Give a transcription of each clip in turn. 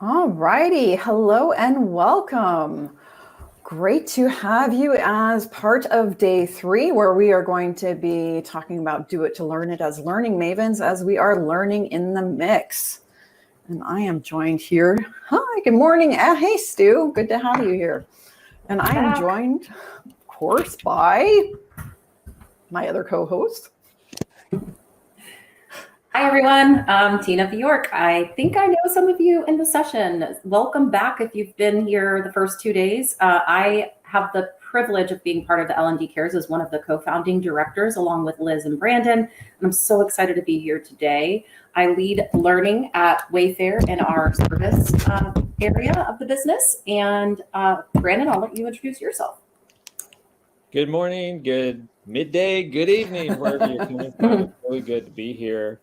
All righty. Hello and welcome. Great to have you as part of day 3, where we are going to be talking about Do It to Learn It as learning mavens, as we are learning in the mix. And I am joined here. Hi, good morning. Hey, Stu. Good to have you here. And I am joined, of course, by my other co-host. Hi, everyone. I'm Tina Bjork. I think I know some of you in the session. Welcome back if you've been here the first 2 days. I have the privilege of being part of the L&D Cares as one of the co-founding directors, along with Liz and Brandon. And I'm so excited to be here today. I lead learning at Wayfair in our service area of the business. And Brandon, I'll let you introduce yourself. Good morning, good midday, good evening, wherever you're coming from. It's really good to be here.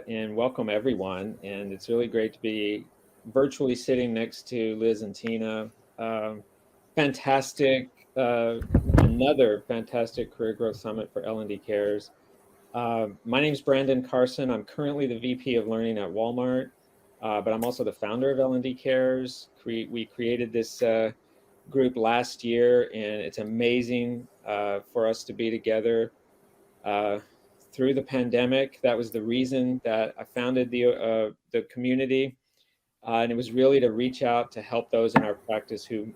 And welcome everyone. And it's really great to be virtually sitting next to Liz and Tina. Fantastic, another fantastic career growth summit for L&D Cares. My name is Brandon Carson. I'm currently the VP of Learning at Walmart, but I'm also the founder of L&D Cares. We created this group last year, and it's amazing for us to be together. Through the pandemic, that was the reason that I founded the community, and it was really to reach out to help those in our practice who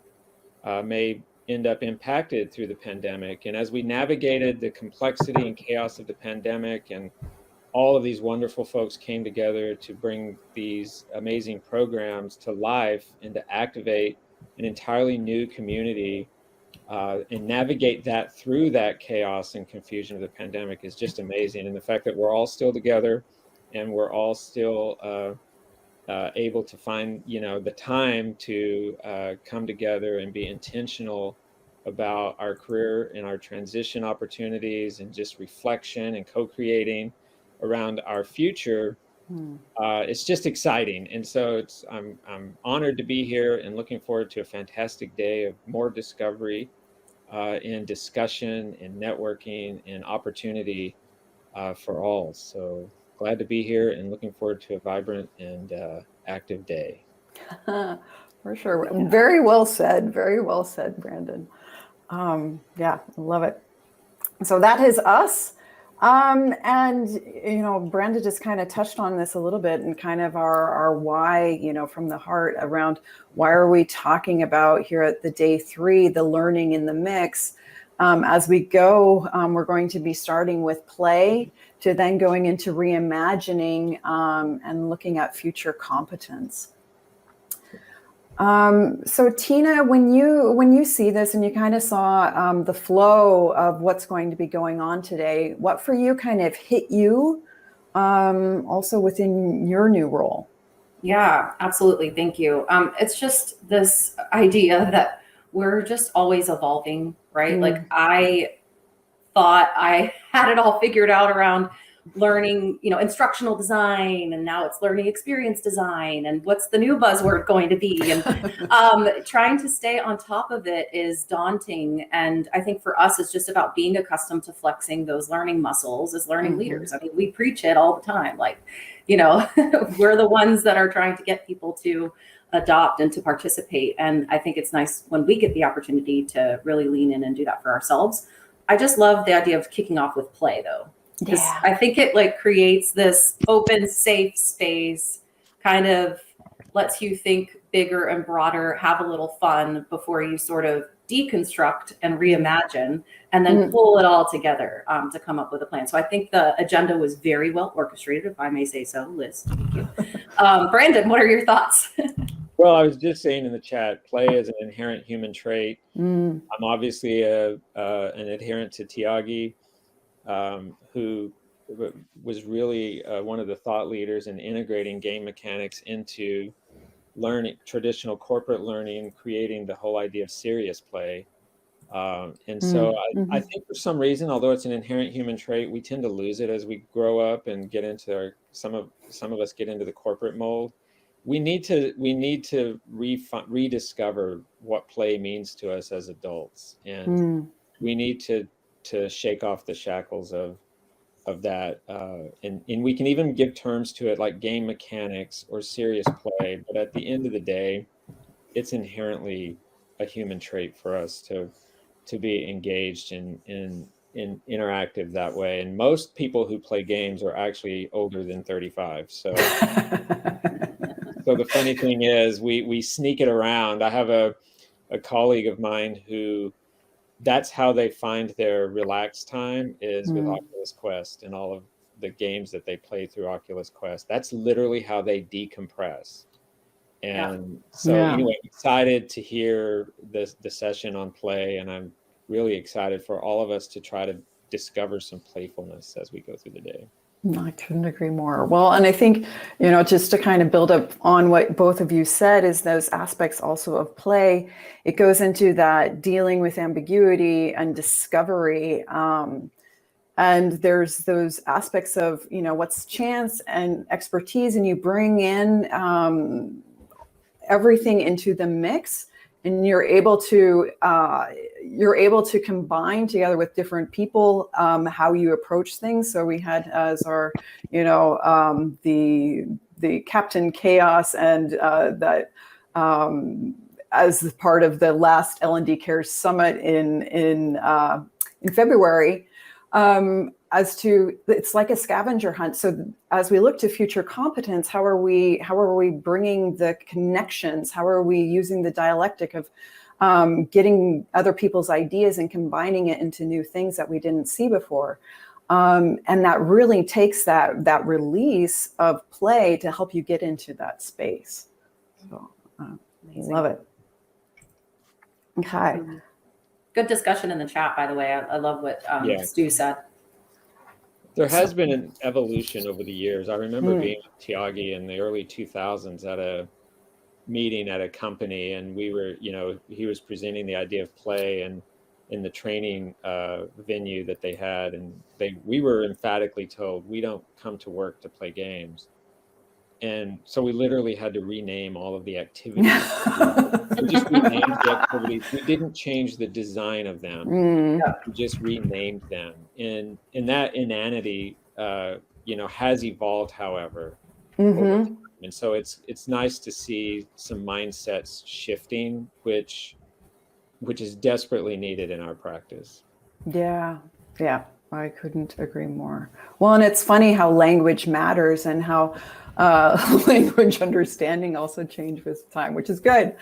may end up impacted through the pandemic. And as we navigated the complexity and chaos of the pandemic, and all of these wonderful folks came together to bring these amazing programs to life and to activate an entirely new community and navigate that through that chaos and confusion of the pandemic is just amazing. And the fact that we're all still together and we're all still able to find, the time to come together and be intentional about our career and our transition opportunities and just reflection and co-creating around our future. It's just exciting. And so I'm honored to be here and looking forward to a fantastic day of more discovery and discussion and networking and opportunity for all. So glad to be here and looking forward to a vibrant and active day. For sure. Very well said. Very well said, Brandon. Yeah, love it. So that is us. And, Brandon just kind of touched on this a little bit, and kind of our why, from the heart around why are we talking about here at the day 3, the learning in the mix. As we go, we're going to be starting with play, to then going into reimagining and looking at future competence. So Tina, when you see this and you kind of saw the flow of what's going to be going on today, what for you kind of hit you also within your new role? Yeah, absolutely. Thank you. It's just this idea that we're just always evolving, right? Like I thought I had it all figured out around learning, instructional design, and now it's learning experience design, and what's the new buzzword going to be? And trying to stay on top of it is daunting. And I think for us, it's just about being accustomed to flexing those learning muscles as learning leaders. I mean, we preach it all the time. Like, we're the ones that are trying to get people to adopt and to participate. And I think it's nice when we get the opportunity to really lean in and do that for ourselves. I just love the idea of kicking off with play, though. Because I think it creates this open, safe space, kind of lets you think bigger and broader, have a little fun before you sort of deconstruct and reimagine, and then pull it all together to come up with a plan. So I think the agenda was very well orchestrated, if I may say so. Liz, thank you. Brandon, what are your thoughts? Well, I was just saying in the chat, play is an inherent human trait. I'm obviously an adherent to Tyagi, who was really one of the thought leaders in integrating game mechanics into learning, traditional corporate learning, creating the whole idea of serious play. And so I think for some reason, although it's an inherent human trait, we tend to lose it as we grow up and get into some of us get into the corporate mold. We need to rediscover what play means to us as adults, and we need to shake off the shackles of of that. And we can even give terms to it like game mechanics or serious play. But at the end of the day, it's inherently a human trait for us to be engaged in interactive that way. And most people who play games are actually older than 35. So so the funny thing is we sneak it around. I have a colleague of mine who that's how they find their relaxed time is with Oculus Quest and all of the games that they play through Oculus Quest. That's literally how they decompress. And so anyway, excited to hear the session on play, and I'm really excited for all of us to try to discover some playfulness as we go through the day. I couldn't agree more. Well, and I think, just to kind of build up on what both of you said is those aspects also of play. It goes into that dealing with ambiguity and discovery. And there's those aspects of, what's chance and expertise, and you bring in everything into the mix, and you're able to combine together with different people how you approach things. So we had as our the Captain Chaos, and that as part of the last L&D Cares Summit in February. As to, it's like a scavenger hunt. So as we look to future competence, how are we bringing the connections? How are we using the dialectic of getting other people's ideas and combining it into new things that we didn't see before? And that really takes that release of play to help you get into that space. So love it. Okay. Good discussion in the chat, by the way. I love what Stu said. There has been an evolution over the years. I remember being with Tiagi in the early 2000s at a meeting at a company, and we were, he was presenting the idea of play and in the training venue that they had, and we were emphatically told, we don't come to work to play games. And so we literally had to rename all of the activities. We just renamed the activities. We didn't change the design of them. We just renamed them. And that inanity, has evolved, however. Over time. And so it's nice to see some mindsets shifting, which is desperately needed in our practice. Yeah. I couldn't agree more. Well, and it's funny how language matters and how language understanding also change with time, which is good.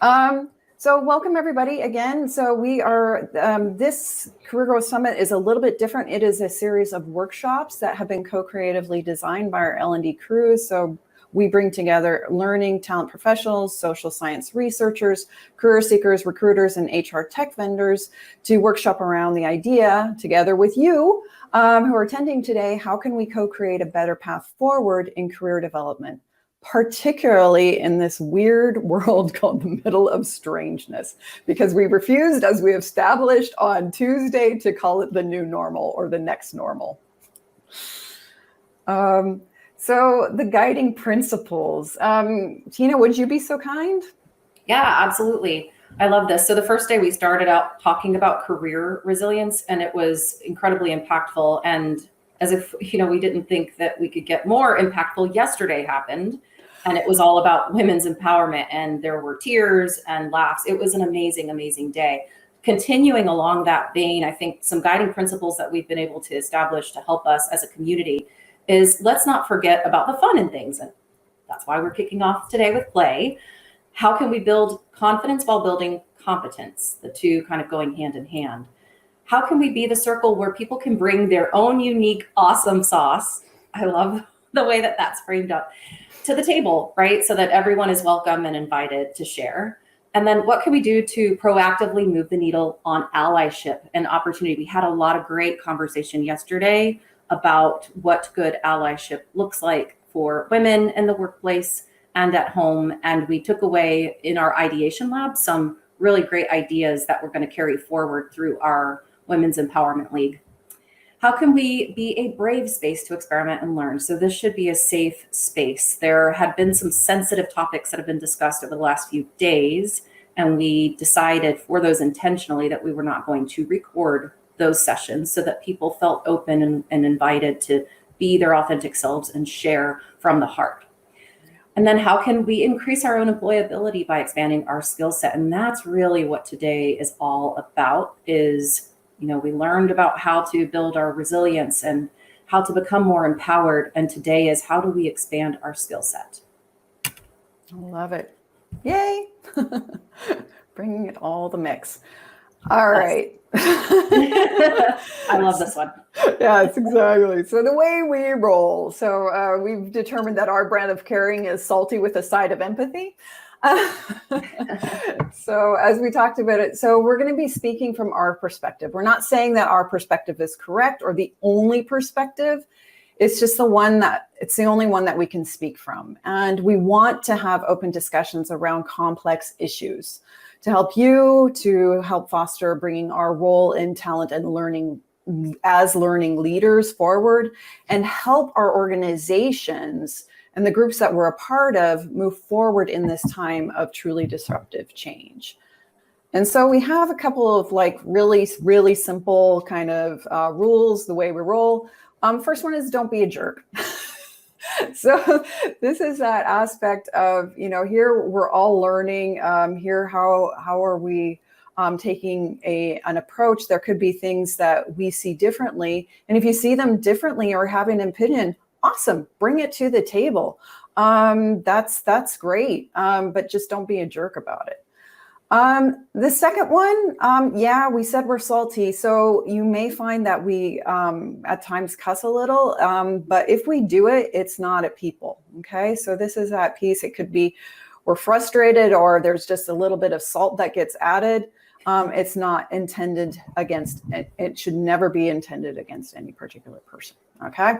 So welcome everybody again. So we are, this Career Growth Summit is a little bit different. It is a series of workshops that have been co-creatively designed by our L&D crews. So we bring together learning, talent professionals, social science researchers, career seekers, recruiters, and HR tech vendors to workshop around the idea together with you who are attending today. How can we co-create a better path forward in career development, particularly in this weird world called the middle of strangeness? Because we refused, as we established on Tuesday, to call it the new normal or the next normal. So the guiding principles. Tina, would you be so kind? Yeah, absolutely. I love this. So the first day we started out talking about career resilience, and it was incredibly impactful. And as if, we didn't think that we could get more impactful, yesterday happened. And it was all about women's empowerment, and there were tears and laughs. It was an amazing, amazing day. Continuing along that vein, I think some guiding principles that we've been able to establish to help us as a community is, let's not forget about the fun in things. And that's why we're kicking off today with play. How can we build confidence while building competence? The two kind of going hand in hand. How can we be the circle where people can bring their own unique, awesome sauce? I love the way that that's framed up to the table, right? So that everyone is welcome and invited to share. And then what can we do to proactively move the needle on allyship and opportunity? We had a lot of great conversation yesterday about what good allyship looks like for women in the workplace and at home. And we took away in our ideation lab some really great ideas that we're going to carry forward through our Women's Empowerment League. How can we be a brave space to experiment and learn? So this should be a safe space. There had been some sensitive topics that have been discussed over the last few days, and we decided for those intentionally that we were not going to record those sessions so that people felt open and invited to be their authentic selves and share from the heart. And then how can we increase our own employability by expanding our skill set? And that's really what today is all about is, we learned about how to build our resilience and how to become more empowered. And today is how do we expand our skill set? I love it. Yay. Bringing it all the mix. All right. I love this one. Yes, exactly. So the way we roll. So we've determined that our brand of caring is salty with a side of empathy. So as we talked about it, so we're going to be speaking from our perspective. We're not saying that our perspective is correct or the only perspective. It's just the only one that we can speak from. And we want to have open discussions around complex issues to help you, to help foster bringing our role in talent and learning as learning leaders forward, and help our organizations and the groups that we're a part of move forward in this time of truly disruptive change. And so we have a couple of really, really simple kind of rules, the way we roll. First one is don't be a jerk. So this is that aspect of, here we're all learning, here how are we taking an approach. There could be things that we see differently. And if you see them differently or have an opinion, awesome, bring it to the table. That's great, but just don't be a jerk about it. The second one, we said we're salty. So you may find that we at times cuss a little, but if we do it, it's not at people. Okay. So this is that piece. It could be we're frustrated or there's just a little bit of salt that gets added. It's not intended against, it should never be intended against any particular person. Okay.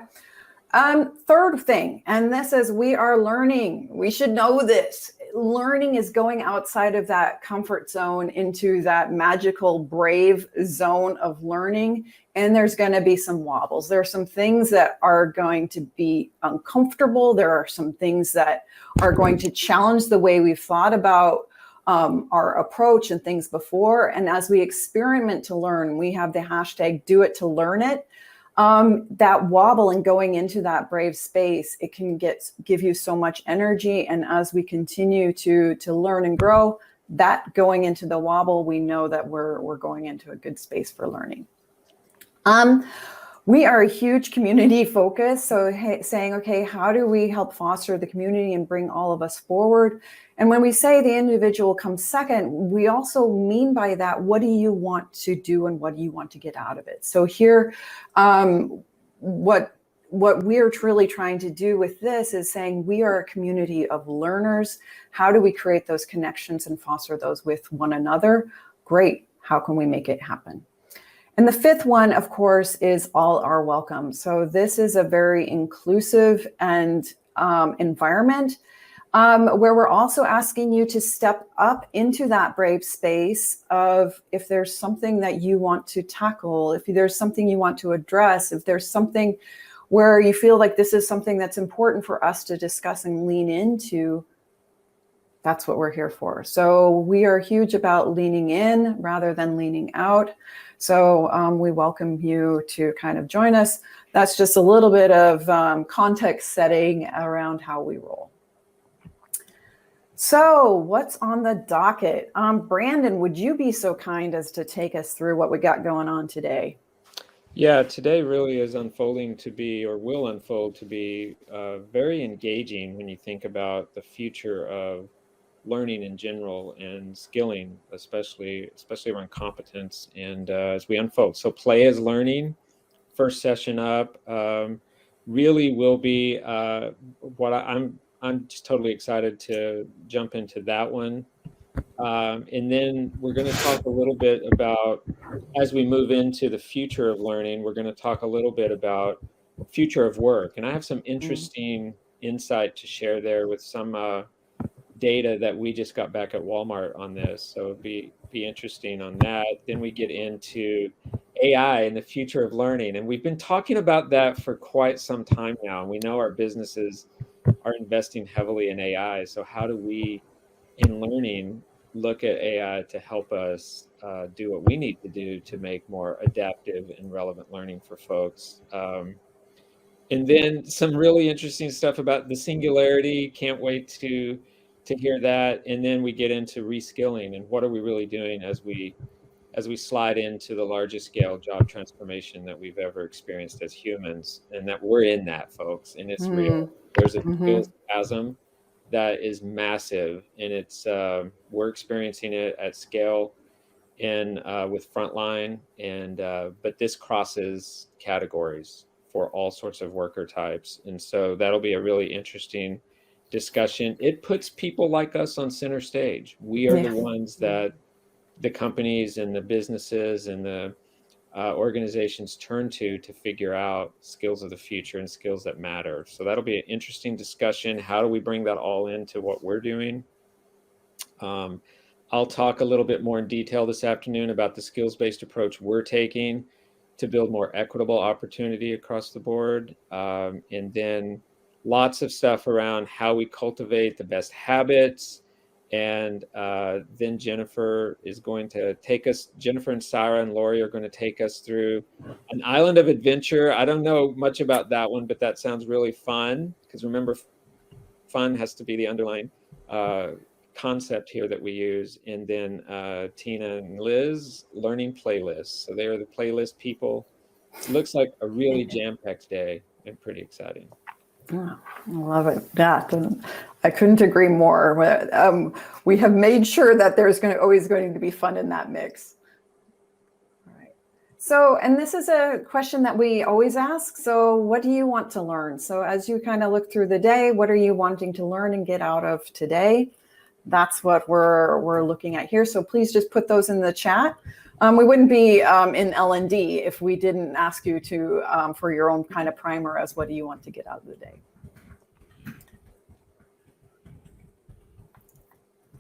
Third thing, and this is we are learning. We should know this. Learning is going outside of that comfort zone into that magical, brave zone of learning. And there's going to be some wobbles. There are some things that are going to be uncomfortable. There are some things that are going to challenge the way we've thought about our approach and things before. And as we experiment to learn, we have the hashtag do it to learn it. That wobble and going into that brave space, it can give you so much energy. And as we continue to learn and grow, that going into the wobble, we know that we're going into a good space for learning. We are a huge community focus. So saying, okay, how do we help foster the community and bring all of us forward? And when we say the individual comes second, we also mean by that, what do you want to do and what do you want to get out of it? So here, what we're truly trying to do with this is saying we are a community of learners. How do we create those connections and foster those with one another? Great. How can we make it happen? And the fifth one, of course, is all are welcome. So this is a very inclusive and environment where we're also asking you to step up into that brave space of if there's something that you want to tackle, if there's something you want to address, if there's something where you feel like this is something that's important for us to discuss and lean into, that's what we're here for. So we are huge about leaning in rather than leaning out. So we welcome you to kind of join us. That's just a little bit of context setting around how we roll. So what's on the docket? Brandon, would you be so kind as to take us through what we got going on today? Yeah, today really is unfolding to be, or will unfold to be, very engaging when you think about the future of learning in general and skilling, especially around competence and as we unfold. So play is learning. First session up really will be what I'm just totally excited to jump into that one. And then we're going to talk a little bit about, as we move into the future of learning, we're going to talk a little bit about future of work. And I have some interesting insight to share there with some data that we just got back at Walmart on this. So it'd be interesting on that. Then we get into AI and the future of learning. And we've been talking about that for quite some time now. And we know our businesses are investing heavily in AI. So how do we, in learning, look at AI to help us do what we need to do to make more adaptive and relevant learning for folks. And then some really interesting stuff about the singularity. Can't wait to hear that. And then we get into reskilling and what are we really doing as we slide into the largest scale job transformation that we've ever experienced as humans, and that we're in that, folks, and it's real. There's a skills chasm that is massive, and it's we're experiencing it at scale in with frontline, and but this crosses categories for all sorts of worker types, and so that'll be a really interesting discussion. It puts people like us on center stage. We are the ones that the companies and the businesses and the organizations turn to figure out skills of the future and skills that matter. So that'll be an interesting discussion. How do we bring that all into what we're doing? I'll talk a little bit more in detail this afternoon about the skills-based approach we're taking to build more equitable opportunity across the board. And then lots of stuff around how we cultivate the best habits. And then Jennifer is going to take us, Jennifer and Sarah and Lori are going to take us through an island of adventure. I don't know much about that one, but that sounds really fun, because remember, fun has to be the underlying concept here that we use. And then Tina and Liz, learning playlists. So they are the playlist people. It looks like a really jam-packed day and pretty exciting. Yeah, I love it. Yeah, I couldn't agree more. We have made sure that there's always going to be fun in that mix. All right. So, and this is a question that we always ask. So what do you want to learn? So as you kind of look through the day, what are you wanting to learn and get out of today? That's what we're looking at here. So please just put those in the chat. We wouldn't be in L&D if we didn't ask you to for your own kind of primer as what do you want to get out of the day.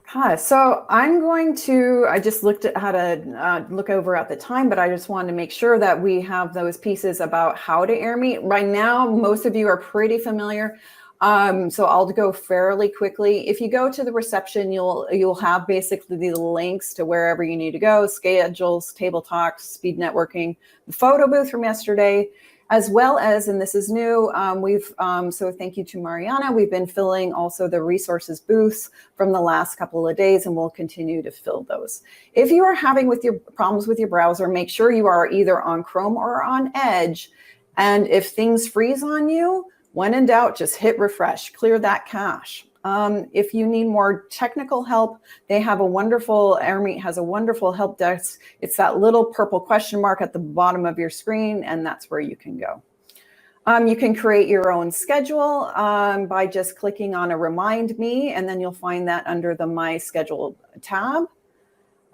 Hi, so I'm going to, I just looked at how to look over at the time, but I just wanted to make sure that we have those pieces about how to AirMe. Right now, most of you are pretty familiar. So I'll go fairly quickly. If you go to the reception, you'll have basically the links to wherever you need to go, schedules, table talks, speed networking, the photo booth from yesterday, as well as, and this is new, so thank you to Mariana, we've been filling also the resources booths from the last couple of days, and we'll continue to fill those. If you are having problems with your browser, make sure you are either on Chrome or on Edge. And if things freeze on you, when in doubt, just hit refresh, clear that cache. If you need more technical help, they have AirMe has a wonderful help desk. It's that little purple question mark at the bottom of your screen, and that's where you can go. You can create your own schedule by just clicking on a Remind Me, and then you'll find that under the My Schedule tab.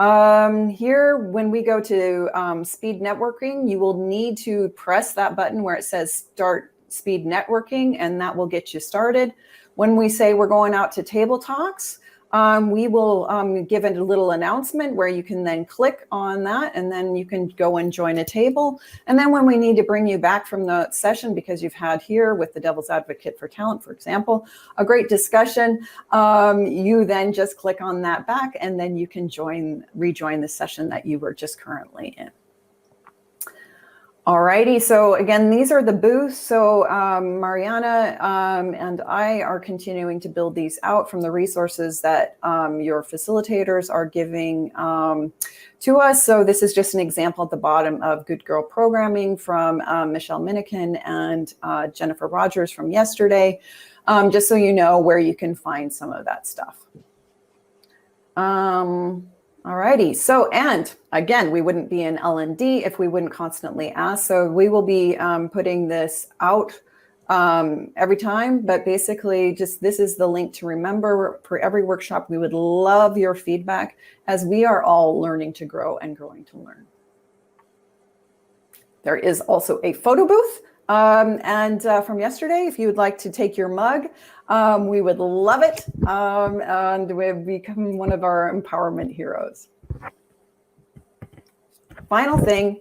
Here, when we go to speed networking, you will need to press that button where it says Start Speed Networking, and that will get you started. When we say we're going out to table talks, we will give a little announcement where you can then click on that, and then you can go and join a table. And then when we need to bring you back from the session, because you've had here with the Devil's Advocate for Talent, for example, a great discussion, you then just click on that back, and then you can rejoin the session that you were just currently in. Alrighty, so again, these are the booths. So Mariana and I are continuing to build these out from the resources that your facilitators are giving to us. So this is just an example at the bottom of Good Girl Programming from Michelle Minikin and Jennifer Rogers from yesterday, just so you know where you can find some of that stuff. Alrighty, so, and again, we wouldn't be in L&D if we wouldn't constantly ask. So we will be putting this out every time, but basically just this is the link to remember for every workshop. We would love your feedback as we are all learning to grow and growing to learn. There is also a photo booth. From yesterday, if you would like to take your mug, we would love it. And we've become one of our empowerment heroes. Final thing,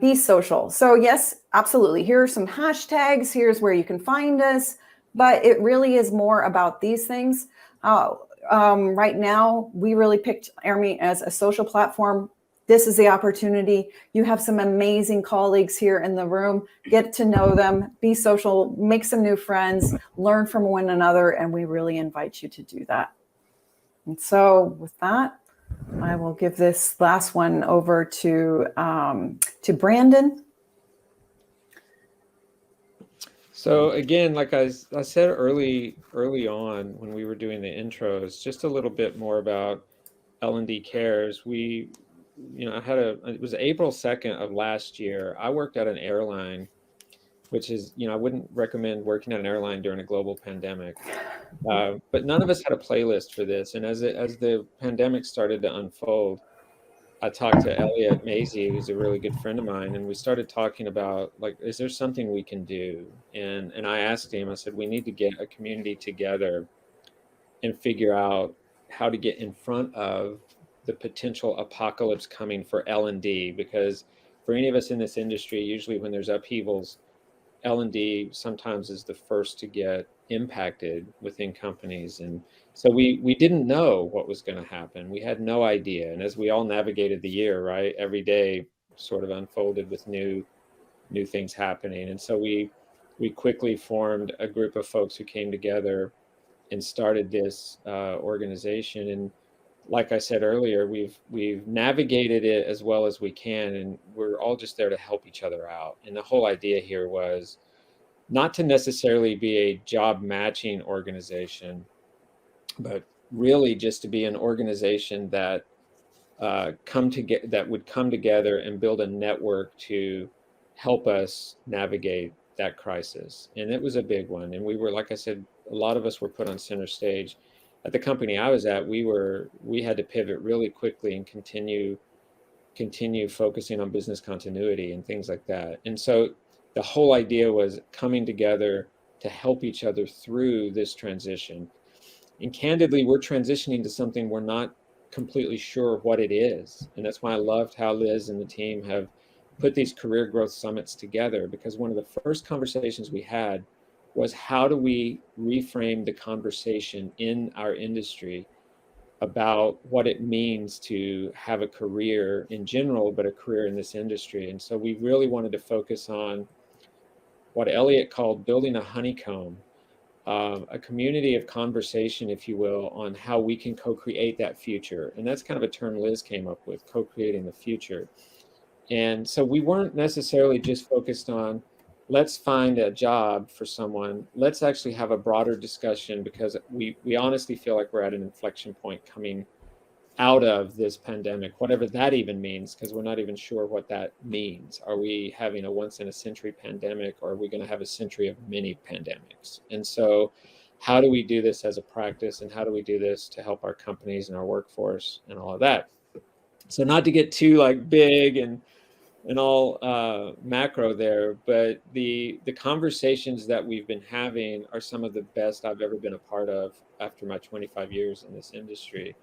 be social. So yes, absolutely. Here are some hashtags. Here's where you can find us. But it really is more about these things. Right now, we really picked AirMe as a social platform this is the opportunity. You have some amazing colleagues here in the room. Get to know them, be social, make some new friends, learn from one another, and we really invite you to do that. And so with that, I will give this last one over to Brandon. So again, like I said early on when we were doing the intros, just a little bit more about L&D Cares. We, it was April 2nd of last year. I worked at an airline, which is, I wouldn't recommend working at an airline during a global pandemic. But none of us had a playlist for this. And as the pandemic started to unfold, I talked to Elliot Mazie, who's a really good friend of mine, and we started talking about, like, is there something we can do? And I asked him, I said, we need to get a community together and figure out how to get in front of the potential apocalypse coming for L&D, because for any of us in this industry, usually when there's upheavals, L&D sometimes is the first to get impacted within companies. And so we didn't know what was going to happen. We had no idea. And as we all navigated the year, right, every day sort of unfolded with new things happening. And so we quickly formed a group of folks who came together and started this organization. And like I said earlier, we've navigated it as well as we can, and we're all just there to help each other out. And the whole idea here was not to necessarily be a job matching organization, but really just to be an organization that would come together and build a network to help us navigate that crisis. And it was a big one. And we were, like I said, a lot of us were put on center stage. At the company I was at, we had to pivot really quickly and continue focusing on business continuity and things like that. And so the whole idea was coming together to help each other through this transition. And candidly, we're transitioning to something we're not completely sure what it is. And that's why I loved how Liz and the team have put these career growth summits together, because one of the first conversations we had was, how do we reframe the conversation in our industry about what it means to have a career in general, but a career in this industry. And so we really wanted to focus on what Elliot called building a honeycomb, a community of conversation, if you will, on how we can co-create that future. And that's kind of a term Liz came up with, co-creating the future. And so we weren't necessarily just focused on, let's find a job for someone. Let's actually have a broader discussion, because we honestly feel like we're at an inflection point coming out of this pandemic, whatever that even means, because we're not even sure what that means. Are we having a once in a century pandemic, or are we going to have a century of many pandemics? And so how do we do this as a practice, and how do we do this to help our companies and our workforce and all of that? So not to get too like big and all macro there, but the conversations that we've been having are some of the best I've ever been a part of after my 25 years in this industry.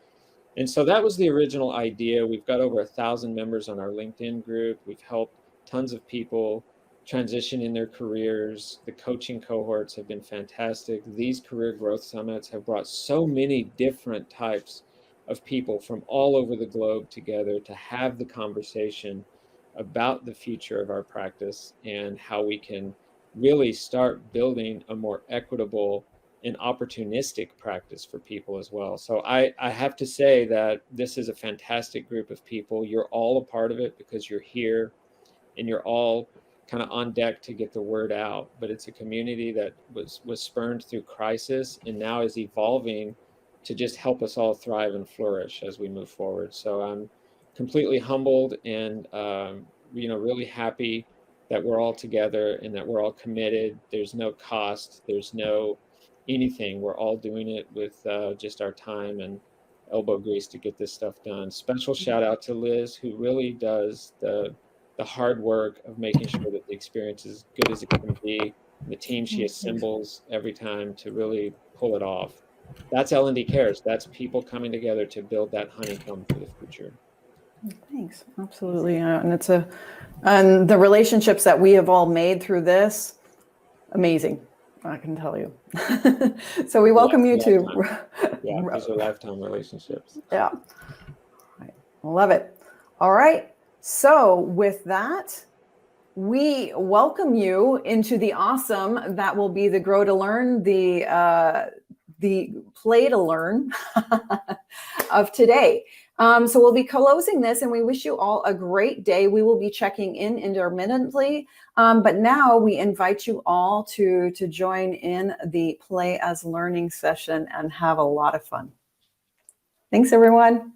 And so that was the original idea. We've got over 1,000 members on our LinkedIn group. We've helped tons of people transition in their careers. The coaching cohorts have been fantastic. These career growth summits have brought so many different types of people from all over the globe together to have the conversation about the future of our practice and how we can really start building a more equitable and opportunistic practice for people as well. So I have to say that this is a fantastic group of people. You're all a part of it because you're here and you're all kind of on deck to get the word out. But it's a community that was spurned through crisis and now is evolving to just help us all thrive and flourish as we move forward. So I'm completely humbled and really happy that we're all together and that we're all committed. There's no cost, there's no anything. We're all doing it with just our time and elbow grease to get this stuff done. Special shout out to Liz, who really does the hard work of making sure that the experience is as good as it can be. The team she assembles every time to really pull it off. That's L&D Cares. That's people coming together to build that honeycomb for the future. Thanks. Absolutely. And the relationships that we have all made through this, amazing, I can tell you. So we welcome you to. Yeah, these are lifetime relationships. Yeah. Right. Love it. All right. So with that, we welcome you into the awesome that will be the Grow to Learn, the Play to Learn of today. So we'll be closing this, and we wish you all a great day. We will be checking in intermittently, but now we invite you all to join in the Play as Learning session and have a lot of fun. Thanks, everyone.